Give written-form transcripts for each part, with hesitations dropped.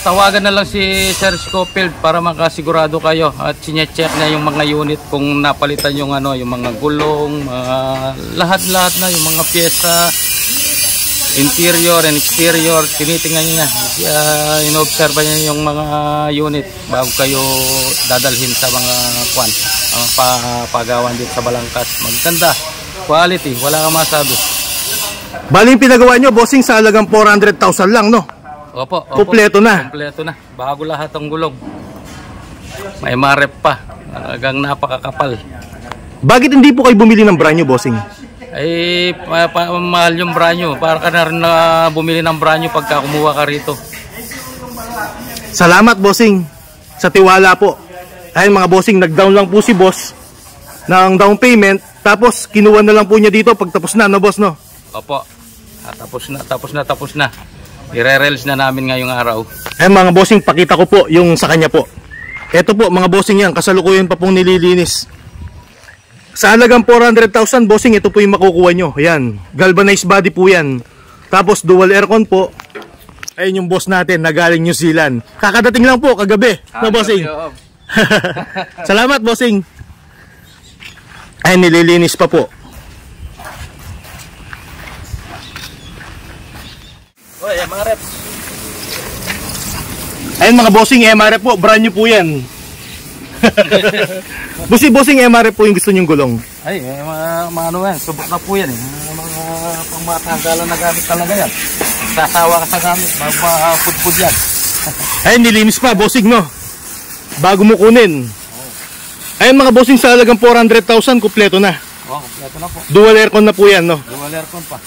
tawagan na lang si Sir Scofield para makasigurado kayo at sinecheck na yung mga unit kung napalitan yung ano, yung mga gulong, lahat-lahat na yung mga pyesa, interior and exterior, tinitingnan niya. Inobserba niya yung mga unit bago kayo dadalhin sa mga pagawan dito sa Balangkas. Maganda, quality, wala kang masabi. Bali yung pinagawa nyo, bossing, sa halagang 400,000 lang, no? Opo, kompleto na. Kompleto na. Bago lahat ang gulong. May marep pa. Talagang napakakapal. Bakit hindi po kayo bumili ng brand new, bossing? Ay, mahal yung brand new. Para ka na rin na bumili ng brand new pagka kumuha ka rito. Salamat, bossing, sa tiwala po. Ayun mga bossing, nag-down lang po si boss ng down payment. Tapos kinuha na lang po niya dito pag tapos na, no boss, no? Opo. Tapos na. I-re-rails na namin ngayong araw. Mga bossing, pakita ko po yung sa kanya po. Ito po mga bossing, yan, kasalukuyan pa pong nililinis. Sa halagang 400,000, bossing, ito po yung makukuha nyo. Ayan, galvanized body po yan. Tapos dual aircon po. Ayun yung boss natin na galing New Zealand. Kakadating lang po kagabi, no bossing? Salamat, bossing. Ay, nililinis pa po. Oy, MRF. Ayun mga bossing, MRF po, brand new po yan. Bossing, MRF po yung gusto nyong gulong. Ay, mga ano yan, subok na po yan eh. Mga pangmatagalan na gamit talaga yan. Sasawa ka sa gamit, mapudpud yan. Ayun, nilinis pa, bossing, no? Bago mo kunin. Ayun mga bossing, sa halagang 400,000, kumpleto na. Oo, kumpleto na po. Dual aircon na po yan, no? Dual aircon pa.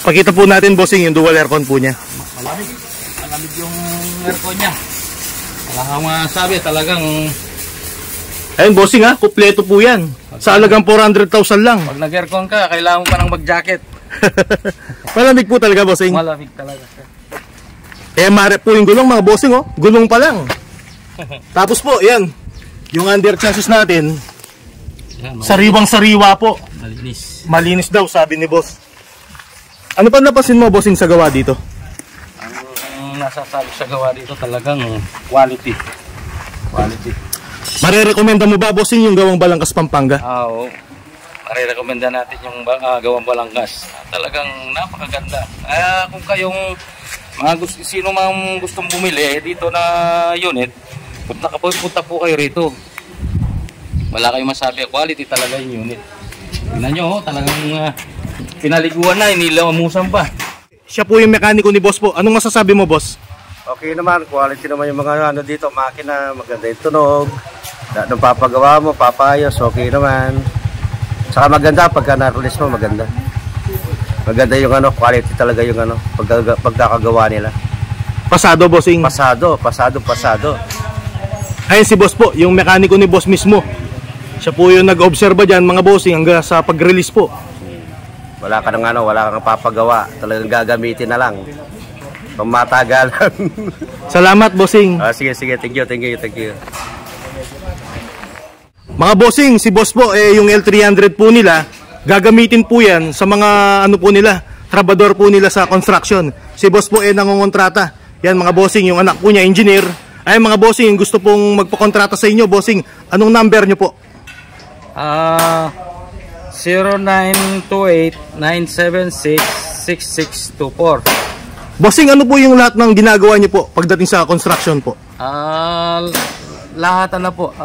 Pakita po natin, bossing, yung dual aircon po niya. Malamig yung aircon niya. Wala kang masabi, talagang... Ayun, bossing, ha? Kumpleto po yan. Sa halagang 400,000 lang. Pag nag-aircon ka, kailangan pa ng mag-jacket. Malamig po talaga, bossing. Malamig talaga. MRF po yung gulong, mga bossing, oh. Gulong pa lang. Tapos po, yan. Yung under chassis natin, sariwang-sariwa po. Malinis. Malinis daw, sabi ni boss. Ano pa napasin mo, bossing, sa gawa dito? Ang nasasabi sa gawa dito talagang quality. Quality. Marerekomenda mo ba, bossing, yung gawang Balangkas, Pampanga? Oo. Marerekomenda natin yung gawang Balangkas. Talagang napakaganda. Kung kayong sino mang gustong bumili dito na unit, punta po kayo rito. Wala kayong masabi, quality talaga yung unit. Tingnan nyo, talagang pinaliguan na, inilamusan pa. Siya po yung mekaniko ni boss po. Anong masasabi mo, boss? Okay naman, quality naman yung mga ano dito, makina, maganda yung tunog. Nung papagawa mo, papayos, okay naman. Saka maganda pagka na-release mo, maganda. Maganda yung ano, quality talaga yung ano, pagkakagawa nila. Pasado, bossing. Pasado. Ayun si boss po, yung mekaniko ni boss mismo. Siya po yung nag-obserba dyan, mga bossing, hanggang sa pag-release po. Wala ka ng ano, wala kang papagawa. Talagang gagamitin na lang. Pamatagalan. Salamat, bossing. Sige, thank you. Mga bossing, si boss po, yung L300 po nila, gagamitin po yan sa mga ano po nila, trabador po nila sa construction. Si boss po nangongontrata. Yan mga bossing, yung anak po niya, engineer. Ay mga bossing, yung gusto pong magpakontrata sa inyo, bossing, anong number nyo po? 0928-976-6624. Bossing, ano po yung lahat ng ginagawa nyo po pagdating sa construction po? Lahat na po,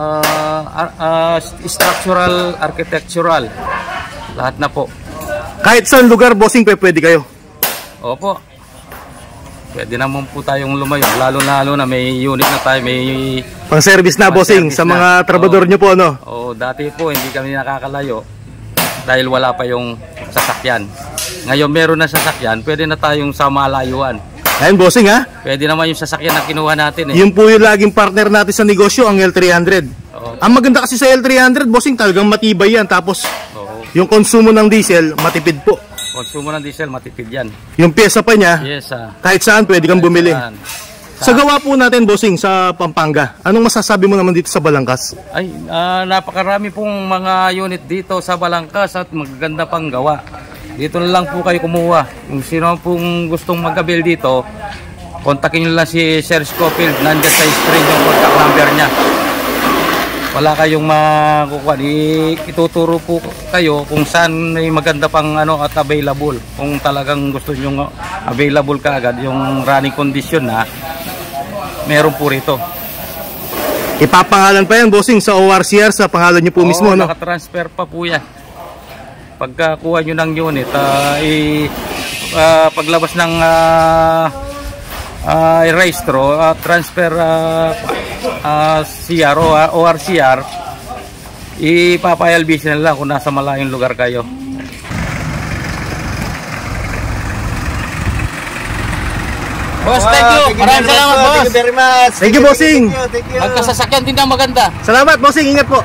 structural, architectural, lahat na po. Kahit saan lugar, bossing, pwede kayo? Opo, pwede naman po tayong lumayo, lalo na may unit na tayo, may pang service na, bossing, sa mga trabador nyo po, no? Dati po hindi kami nakakalayo dahil wala pa yung sasakyan. Ngayon meron na sasakyan, pwede na tayong sa malayuan. Ayun, bossing, ha? Pwede naman yung sasakyan na kinuha natin eh. Yun po yung laging partner natin sa negosyo, ang L300. Ang maganda kasi sa L300, bossing, talagang matibay yan. Tapos, yung konsumo ng diesel, matipid po. Konsumo ng diesel, matipid yan. Yung pyesa pa niya, yes, kahit saan pwede kang bumili. Sa gawa po natin, bossing, sa Pampanga, anong masasabi mo naman dito sa Balangkas? Ay, napakarami pong mga unit dito sa Balangkas at magaganda pang gawa. Dito na lang po kayo kumuha. Kung sino pong gustong mag-avail dito, kontakin nyo lang si Sir Scofield. Nandiyan sa screen yung contact number niya. Wala kayong makukuha. Ituturo po kayo kung saan may maganda pang ano at available. Kung talagang gusto nyo available ka agad, yung running condition na, meron po rito. Ipapangalan pa yan, bossing, sa ORCR, sa pangalan nyo po mismo, no? Nakatransfer pa po yan. Pagkakuha nyo ng unit, paglabas ng registro, transfer CR o ORCR, ipapa-LBC na lang kung nasa malayong lugar kayo. Boss, thank you. Maraming salamat, boss. Thank you very much. Thank you, bossing. Thank you. Magkasasakyan din na maganda. Salamat, bossing. Ingat po.